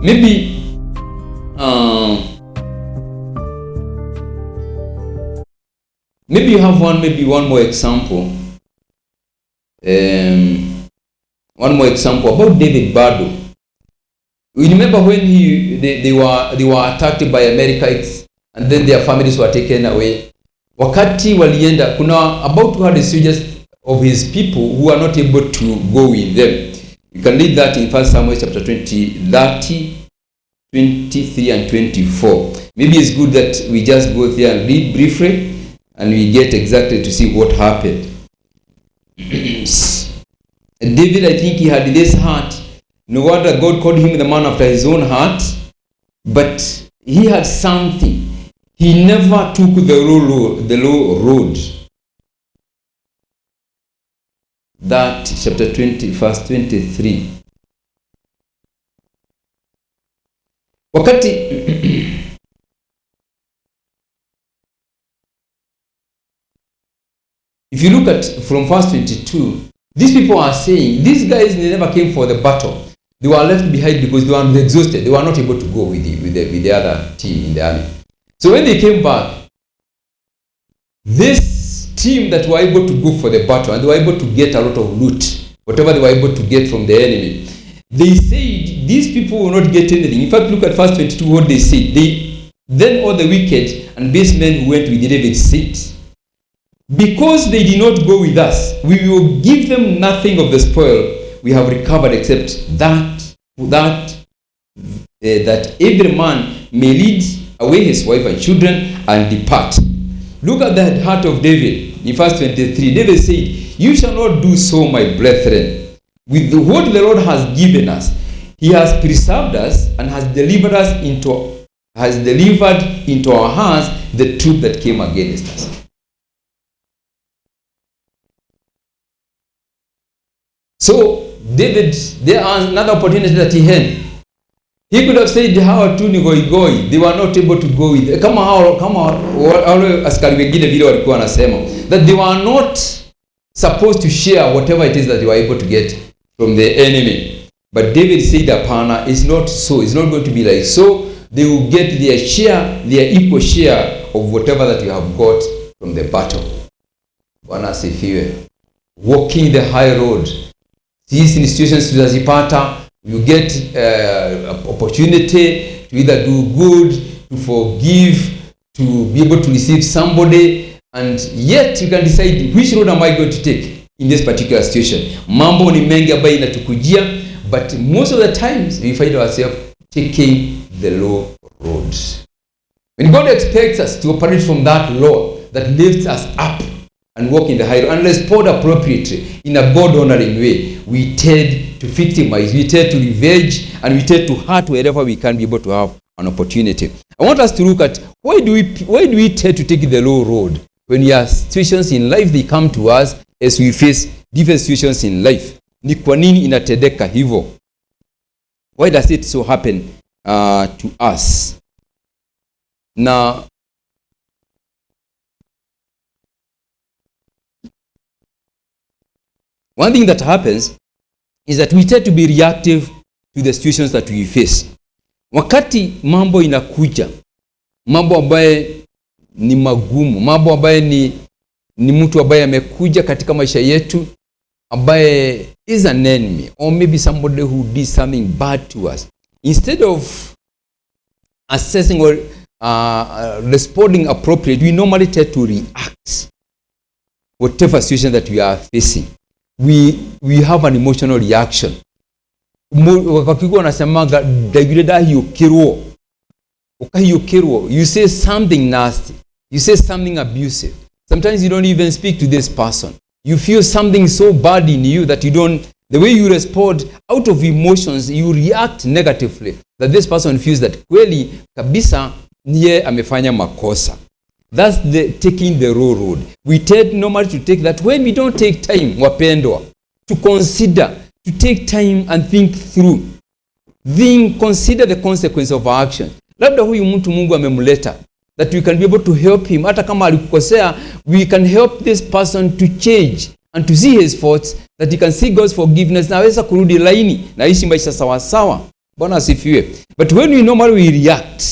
Maybe maybe you have one more example. One more example about David Bado. We remember when they were attacked by Amalekites and then their families were taken away. Wakati walienda, kuna about 200 soldiers of his people who are not able to go with them. You can read that in 1 Samuel chapter 30, 23 and 24. Maybe it's good that we just go there and read briefly and we get exactly to see what happened. David, I think he had this heart. No wonder God called him the man after his own heart. But he had something. He never took the low road. That chapter 20, verse 23. Wakati if you look at from verse 22, these people are saying, these guys, they never came for the battle. They were left behind because they were exhausted. They were not able to go with the other team in the army. So when they came back, this team that were able to go for the battle and they were able to get a lot of loot, whatever they were able to get from the enemy, they said these people will not get anything. In fact, look at verse 22, what they said. Then all the wicked and base men who went with David said, because they did not go with us, we will give them nothing of the spoil we have recovered except that every man may lead away his wife and children and depart. Look at the heart of David. In verse 23, David said, you shall not do so, my brethren. With what the Lord has given us, he has preserved us and has delivered into our hands the troop that came against us. So David, there are another opportunity that he had. He could have said hawa tu ni goigoi, they were not able to go with kama wale askari wengine vile walikuwa wanasema that they were not supposed to share whatever it is that they were able to get from the enemy. But David said hapana, it's not so. It's not going to be like so. They will get their share, their equal share of whatever that you have got from the battle. Bwana asifiwe. Walking the high road. These institutions tutazipata, you get opportunity to either do good, to forgive, to be able to receive somebody, and yet you can decide which road am I going to take in this particular situation. Mambo ni mengi ambayo inatukujia, but most of the times we find ourselves taking the low road. When God expects us to operate from that law that lifts us up and walk in the high road and respond appropriately in a God-honoring way, we tend to victimize, we tend to revenge, and we tend to hurt wherever we can be able to have an opportunity. I want us to look at why do we tend to take the low road when there are situations in life they come to us as we face different situations in life. Ni kwa nini inatendeka hivyo? Why does it so happen to us? Now, one thing that happens is that we tend to be reactive to the situations that we face. Wakati mambo inakuja, mambo ambaye ni magumu, mambo ambaye ni mtu ambaye amekuja katika maisha yetu, ambaye is an enemy, or maybe somebody who did something bad to us, instead of assessing or responding appropriately, we normally tend to react. Whatever situation that we are facing, we have an emotional reaction. Wakikuwa nasemanga dagireda hiyo kirwo, you say something nasty, you say something abusive. Sometimes you don't even speak to this person. You feel something so bad in you that the way you respond out of emotions, you react negatively, that this person feels that kweli kabisa niye amefanya makosa. That's taking the low road. We tend normally to take that when we don't take time, wapendwa, to consider, to take time and think through. Consider the consequence of our action. Labda huyu mtu Mungu amemleta, that we can be able to help him. Hata kama alikukosea, we can help this person to change and to see his faults, that he can see God's forgiveness na aweza kurudi laini na ishi maisha sawa sawa. Bwana asifiwe. But when we normally react,